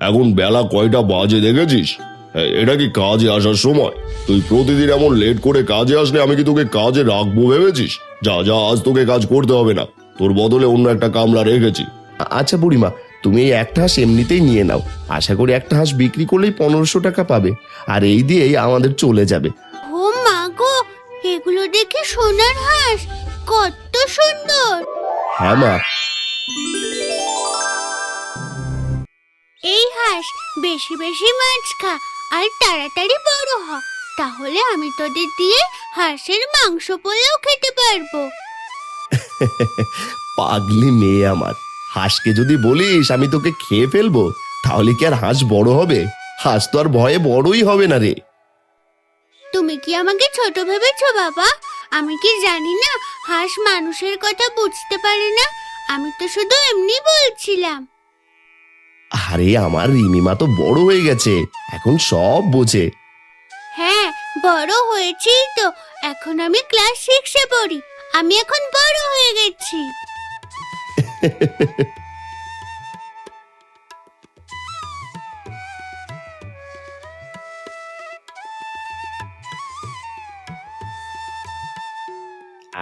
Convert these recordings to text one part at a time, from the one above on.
এখন বেলা কয়টা বাজে দেখেছিস? এটা কি কাজে আসার সময়? তুই প্রতিদিন এমন লেট করে কাজে আসলে আমি কি তোকে কাজে রাখবো ভেবেছিস? যা যা, আজ তোকে কাজ করতে হবে না, তোর বদলে অন্য একটা কামলা রেখেছি। আচ্ছা বুড়িমা, তুমি এই একটা হাঁস এমনিতেই নিয়ে নাও। আশা করি একটা হাঁস বিক্রি করলেই 1500 টাকা পাবে, আর এই দিয়েই আমাদের চলে যাবে। ও মা গো, এগুলো দেখে সোনার হাঁস, কত সুন্দর! হ্যাঁ মা। এই হাঁস বেশি বেশি মাছ খা আর তাড়াতাড়ি বড় হ, তাহলে আমি তোদের দিয়ে হাঁসের মাংস পোলাও খেতে পারবো। পাগলি মেয়ে আমার, হাঁসকে যদি বলিস আমি তোকে খেয়ে ফেলবো, তাহলে কি আর হাঁস বড় হবে? হাঁস তো আর ভয়ে বড়ই হবে না রে। তুমি কি আমাকে ছোট ভেবেছো বাবা? আমি কি জানি না হাঁস মানুষের কথা বুঝতে পারে না? আমি তো শুধু এমনি বলছিলাম। আরে আমার রিমিমা তো বড় হয়ে গেছে, এখন সব বোঝে। হ্যাঁ, বড় হয়েছি তো, এখন আমি ক্লাস 6-এ পড়ি। আমি এখন বড় হয়ে গেছি।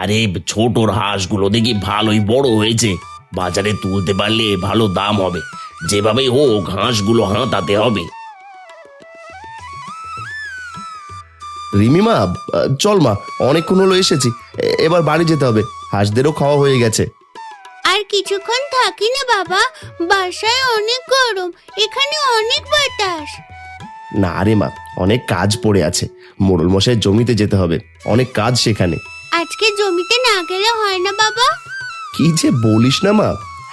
আরে ছোটর হাঁসগুলো দেখি ভালোই বড় হয়েছে, বাজারে তুলতে পারলে ভালো দাম হবে। যেভাবেই হোক হাঁসগুলো হাঁটাতে হবে। রিমিমা, চল মা, অনেকক্ষণ হলো এসেছি, এবার বাড়ি যেতে হবে, হাঁসদেরও খাওয়া হয়ে গেছে। আর কিছুক্ষণ থাকি না বাবা, বাসায় অনেক গরম, এখানে অনেক বাতাস। না রে মা, অনেক কাজ পড়ে আছে, মোড়ল মশাই জমিতে যেতে হবে, অনেক কাজ সেখানে। আজকে জমিতে না গেলে হয় না বাবা? কি যে বলিস না মা,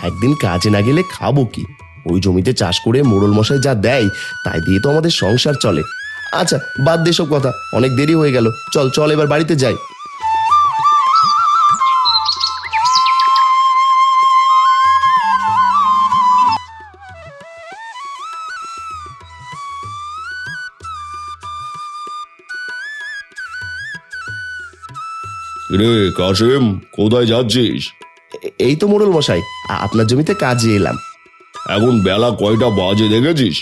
একদিন কাজে না গেলে খাবো কি? ওই জমিতে চাষ করে মোড়ল মশাই যা দেয় তাই দিয়ে তো আমাদের সংসার চলে। আচ্ছা বাদ দে সব কথা, অনেক দেরি হয়ে গেল, চল চল এবার বাড়িতে যাই। রে কাশেম, কোথায় যাচ্ছিস? এই তো মোড়ল মশাই, আপনার জমিতে কাজে এলাম। এখন বেলা কয়টা বাজে দেখেছিস?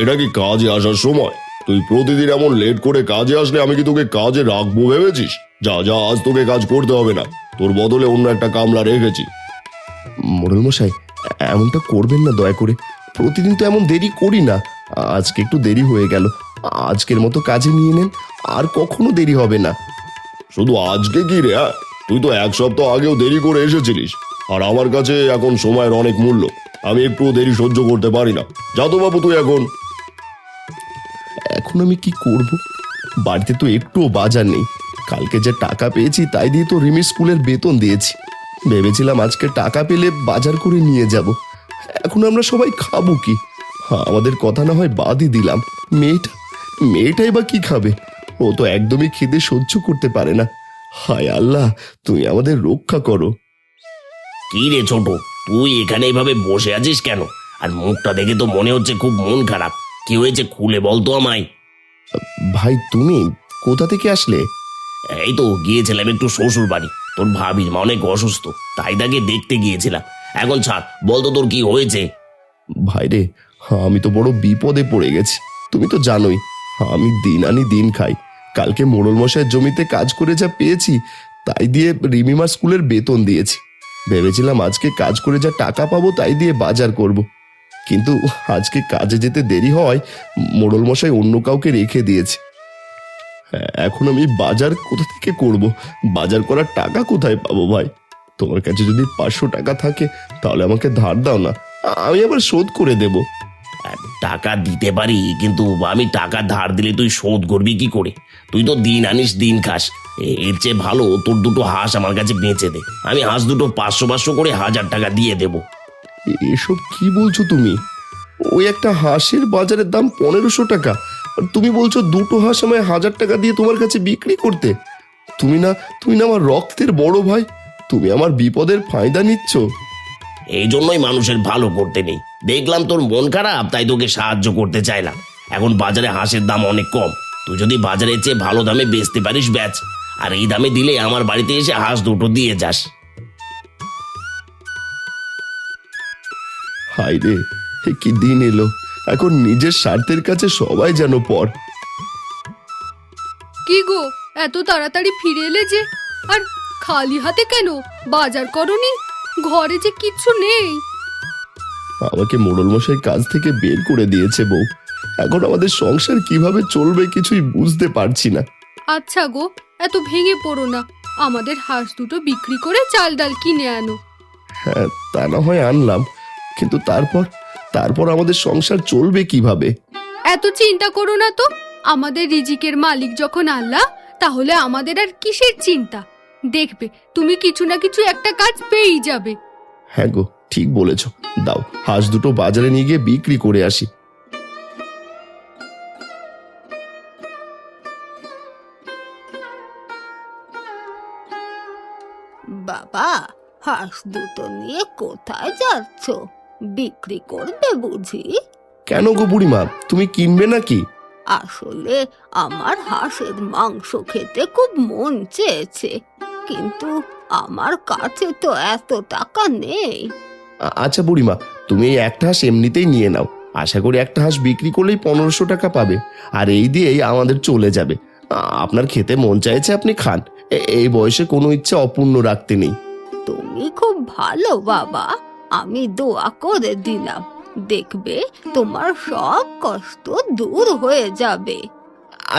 এটা কি কাজে আসার সময়? তুই প্রতিদিন এমন লেট করে কাজে আসলে আমি কি তোকে কাজে রাখবো ভেবেছিস? যা যা, আজ তোকে কাজ করতে হবে না, তোর বদলে অন্য একটা কামলা রেখেছি। মোড়ল মশাই, এমনটা করবেন না দয়া করে, প্রতিদিন তো এমন দেরি করি না, আজকে একটু দেরি হয়ে গেল, আজকের মতো কাজে নিয়ে নেন, আর কখনো দেরি হবে না। শুধু আজকে কি রে? তুই তো 1 সপ্তাহ আগেও দেরি করে এসেছিলিস, আর আমার কাছে এখন সময়ের অনেক মূল্য, আমি একটু দেরি সহ্য করতে পারি না। যা তো বাবু তুই এখন। এখন আমি কি করব? বাড়িতে তো একটুও বাজার নেই, কালকে যে টাকা পেয়েছি তাই দিয়ে তো রিমির স্কুলের বেতন দিয়েছি, ভেবেছিলাম আজকে টাকা পেলে বাজার করে নিয়ে যাব, এখন আমরা সবাই খাবো কি? হ্যাঁ, আমাদের কথা না হয় বাদই দিলাম, মেয়েটাই বা কি খাবে? ও তো একদমই খিদে সহ্য করতে পারে না। হায় আল্লাহ, তুমি আমাদের রক্ষা করো। কি রে ছোট, তুই এখানে এইভাবে বসে আছিস কেন? আর মুখটা দেখে তো মনে হচ্ছে খুব মন খারাপ। কি হয়েছে খুলে বলতো আমায়। ভাই তুমি কোথা থেকে আসলে? এই তো গিয়েছিলাম একটু শ্বশুর বাড়ি, তোর ভাবির মা অনেক অসুস্থ, তাই তাকে দেখতে গিয়েছিলাম। এখন ছাড়, বলতো তোর কি হয়েছে? ভাই রে, আমি তো বড় বিপদে পড়ে গেছি, তুমি তো জানোই আমি দিন আনি দিন খাই। কালকে মোড়ল মশাইয়ের জমিতে কাজ করে যা পেয়েছি তাই দিয়ে রিমিমার স্কুলের বেতন দিয়েছি, ভেবেছিলাম আজকে কাজ করে যা টাকা পাবো তাই দিয়ে বাজার করব, কিন্তু আজকে কাজে যেতে দেরি হয়, মোড়ল মশাই অন্য কাউকে রেখে দিয়েছে। এখন আমি বাজার কোথা থেকে করব? বাজার করার টাকা কোথায় পাবো ভাই? তোমার কাছে যদি 500 টাকা থাকে তাহলে আমাকে ধার দাও না, আমি আবার শোধ করে দেব। টাকা দিতে পারি, কিন্তু আমি টাকা ধার দিলে তুই শোধ করবি কি করে? তুই তো দিন আনিস দিন খাস। এর চেয়ে ভালো তোর দুটো হাঁস আমার কাছে বেঁচে দে, আমি হাঁস দুটো 500-500 করে 1000 টাকা দিয়ে দেবো। এসব কি বলছো তুমি? ওই একটা হাঁসের বাজারের দাম 1500 টাকা, আর তুমি বলছো দুটো হাঁস আমায় 1000 টাকা দিয়ে তোমার কাছে বিক্রি করতে? তুমি না আমার রক্তের বড় ভাই, তুমি আমার বিপদের ফায়দা নিচ্ছ। এই জন্যই মানুষের ভালো করতে নেই, দেখলাম তোর মন খারাপ তাই তোকে সাহায্য করতে চাইলাম। এখন বাজারে হাঁসের দাম অনেক কম, তুই যদি বাজারের চেয়ে ভালো দামে বেচতে পারিস বেচ, আর এই দামে দিলে আমার বাড়িতে এসে হাঁস দুটো দিয়ে যাস। হায় রে, কি দিন এলো, এখন নিজের স্বার্থের কাছে সবাই যেন পর। কি গো, এত তাড়াতাড়ি ফিরে এলে যে? আর খালি হাতে কেন? বাজার করনি? ঘরে যে কিচ্ছু নেই। আমাকে মোড়ল মশাই কাজ থেকে বের করে দিয়েছে বউ। এখন আমাদের সংসার কিভাবে চলবে কিছুই বুঝতে পারছি না। আচ্ছা গো, এত ভেঙে পড়ো না। আমাদের হাঁস দুটো বিক্রি করে চাল ডাল কিনে আনো। হ্যাঁ, তা না হয় আনলাম, কিন্তু তারপর আমাদের সংসার চলবে কিভাবে? এত চিন্তা করো না তো। আমাদের রিজিকের মালিক যখন আল্লাহ, তাহলে আমাদের আর কিসের চিন্তা? দেখবে তুমি কিছু না কিছু একটা কাজ পেয়েই যাবে। হ্যাঁ গো, ঠিক বলেছ। দাও, হাঁস দুটো বাজারে নিয়ে গিয়ে বিক্রি করে আসি। বাবা, হাঁস দুটো নিয়ে কোথায় যাচ্ছ? বিক্রি করবে বুঝি? কেন গো বুড়িমা, তুমি কিনবে নাকি? আসলে আমার হাঁসের মাংস খেতে খুব মন চেয়েছে, কিন্তু আমার কাছে তো এত টাকা নেই। আচ্ছা বুড়িমা, তুমি এই একটা হাঁস এমনিতেই নিয়ে নাও। আশা করি একটা হাঁস বিক্রি করলেই 1500 টাকা পাবে, আর এই দিয়েই আমাদের চলে যাবে। আপনার খেতে মন চাইছে, আপনি খান। এই বয়সে কোনো ইচ্ছা অপূর্ণ রাখতে নেই। তুমি খুব ভালো বাবা, আমি দোয়া করে দিলাম। দেখবে তোমার সব কষ্ট দূর হয়ে যাবে।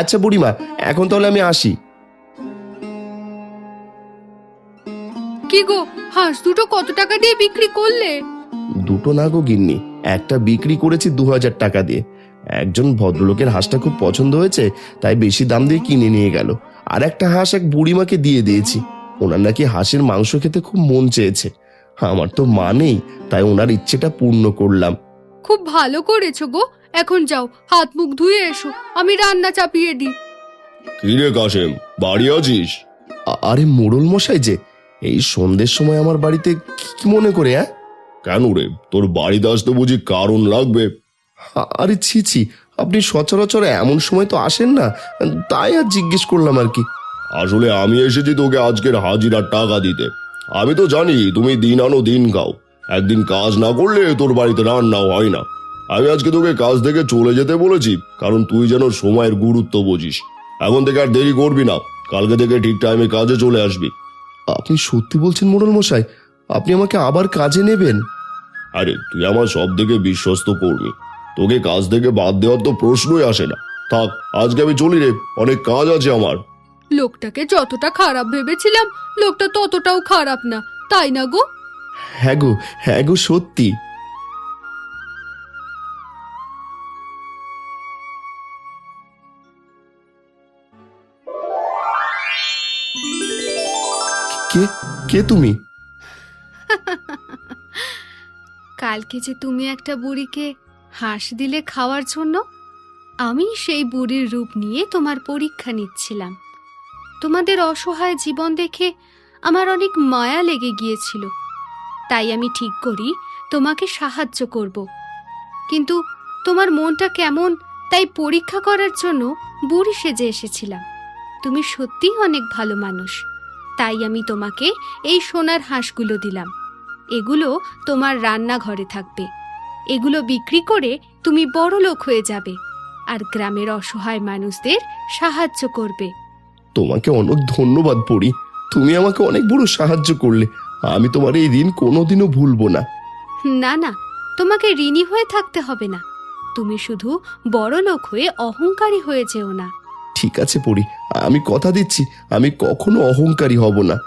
আচ্ছা বুড়িমা, এখন তাহলে আমি আসি। কি গো, হাঁস দুটো কত টাকা দিয়ে বিক্রি করলে? দুটো না গো গিন্নি, একটা বিক্রি করেছি 2000 টাকা দিয়ে। একজন ভদ্রলোকের হাঁসটা খুব পছন্দ হয়েছে, তাই বেশি দাম দিয়ে কিনে নিয়ে গেল। আর একটা হাঁস এক বুড়িমাকে দিয়ে দিয়েছি। ওনার নাকি হাঁসের মাংস খেতে খুব মন চেয়েছে। আমার তো মা নেই, তাই ওনার ইচ্ছেটা পূর্ণ করলাম। খুব ভালো করেছো গো। এখন যাও, হাত মুখ ধুয়ে এসো, আমি রান্না চাপিয়ে দিই। কি রে কাশেম, বাড়ি আছিস? আরে মোড়ল মশাই যে, এই সন্ধ্যের সময় আমার বাড়িতে কি মনে করে? হ্যাঁ, কেন রে, তোর বাড়িতে আসতে বুঝি কারণ লাগবে? আরে ছি ছি, আপনি সচরাচর এমন সময় তো আসেন না, তাই আর জিজ্ঞেস করলাম আর কি। আসলে আমি এসেছি তোকে আজকের হাজিরার টাকা দিতে। আমি তো জানি তুমি দিন আনো দিন খাও, একদিন কাজ না করলে তোর বাড়িতে রান্নাও হয় না। আমি আজকে তোকে কাজ থেকে চলে যেতে বলেছি, কারণ তুই যেন সময়ের গুরুত্ব বুঝিস। এখন থেকে আর দেরি করবি না, কালকে থেকে ঠিক টাইমে কাজে চলে আসবি। আপনি সত্যি বলছেন মোড়ল মশাই? আপনি আমাকে আবার কাজে নেবেন? আরে তুই আমার সব থেকে বিশ্বস্ত কর্মী, তোকে কাজ থেকে বাদ দেওয়ার তো প্রশ্নই আসে না। থাক, আজকে আমি চলি রে, অনেক কাজ আছে আমার। লোকটাকে যতটা খারাপ ভেবেছিলাম, লোকটা ততটাও খারাপ না, তাই না গো? হ্যাঁ গো, সত্যি। কে কে তুমি? কালকে যে তুমি একটা বুড়িকে হাঁস দিলে খাওয়ার জন্য, আমি সেই বুড়ির রূপ নিয়ে তোমার পরীক্ষা নিচ্ছিলাম। তোমাদের অসহায় জীবন দেখে আমার অনেক মায়া লেগে গিয়েছিল, তাই আমি ঠিক করি তোমাকে সাহায্য করব। কিন্তু তোমার মনটা কেমন, তাই পরীক্ষা করার জন্য বুড়ি সেজে এসেছিলাম। তুমি সত্যিই অনেক ভালো মানুষ, তাই আমি তোমাকে এই সোনার হাঁসগুলো দিলাম। এগুলো তোমার রান্নাঘরে থাকবে। এগুলো বিক্রি করে তুমি বড়লোক হয়ে যাবে আর গ্রামের অসহায় মানুষদের সাহায্য করবে। তোমাকে অনেক ধন্যবাদ পড়ি, তুমি আমাকে অনেক বড় সাহায্য করলে। আমি তোমার এই ঋণ কোনোদিনও ভুলবো না। না না, তোমাকে ঋণী হয়ে থাকতে হবে না। তুমি শুধু বড়লোক হয়ে অহংকারী হয়ে যেও না। ঠিক আছে পড়ি, আমি কথা দিচ্ছি আমি কখনো অহংকারী হব না।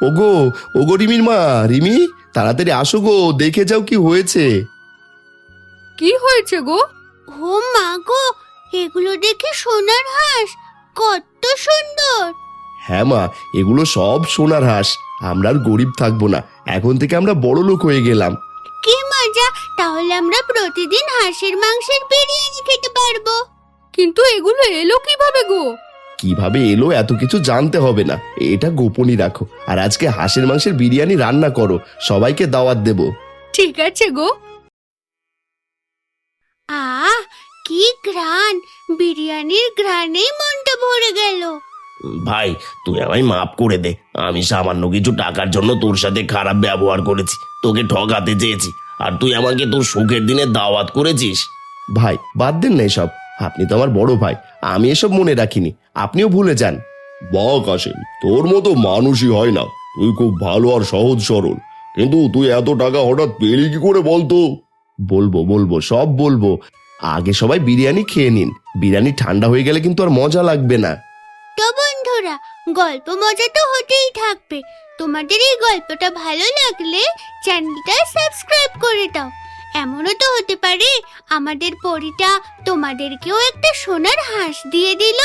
ওগো ওগো রিমির মা, রিমি তাড়াতাড়ি আসো গো, দেখে যাও কি হয়েছে। কি হয়েছে গো? ও মা গো, এগুলো দেখে সোনার হাঁস, কত সুন্দর! হ্যাঁ মা, এগুলো সব সোনার হাঁস। আমরা আর গরিব থাকবো না, এখন থেকে আমরা বড় লোক হয়ে গেলাম। কি মজা! তাহলে আমরা প্রতিদিন হাঁসের মাংসের বিরিয়ানি খেতে পারবো। কিন্তু এগুলো এলো কিভাবে গো? কিভাবে এলো এত কিছু জানতে হবে না, এটা গোপনই রাখো। আর আজকে হাঁসের মাংসের বিরিয়ানি রান্না করো, সবাইকে দাওয়াত দেবো। ঠিক আছে গো। আহ, কি ঘ্রাণ! বিরিয়ানির ঘ্রাণেই মনটা ভরে গেল। ভাই তুই আমায় মাফ করে দে, আমি সামান্য কিছু টাকার জন্য তোর সাথে খারাপ ব্যবহার করেছি, তোকে ঠকাতে চেয়েছি, আর তুই আমাকে তোর সুখের দিনে দাওয়াত করেছিস। ভাই বাদ দেন না এসব, আপনি তো আমার বড় ভাই, আমি এসব মনে রাখিনি, আপনিও ভুলে যান। বাহ কাশেম, তোর মতো মানুষই হয় না। তুই খুব ভালো আর সহজ সরল, কিন্তু তুই এত টাকা হঠাৎ পেলি কি করে বলতো? বলবো বলবো, সব বলবো। আগে সবাই বিরিয়ানি খেয়ে নিন, বিরিয়ানি ঠান্ডা হয়ে গেলে কিন্তু আর মজা লাগবে না। তো বন্ধুরা, গল্প মজা তো হতেই থাকবে। তোমাদের এই গল্পটা ভালো লাগলে চ্যানেলটা সাবস্ক্রাইব করে দাও। এমনও তো হতে পারে আমাদের পরীটা তোমাদেরকেও একটা সোনার হাঁস দিয়ে দিল।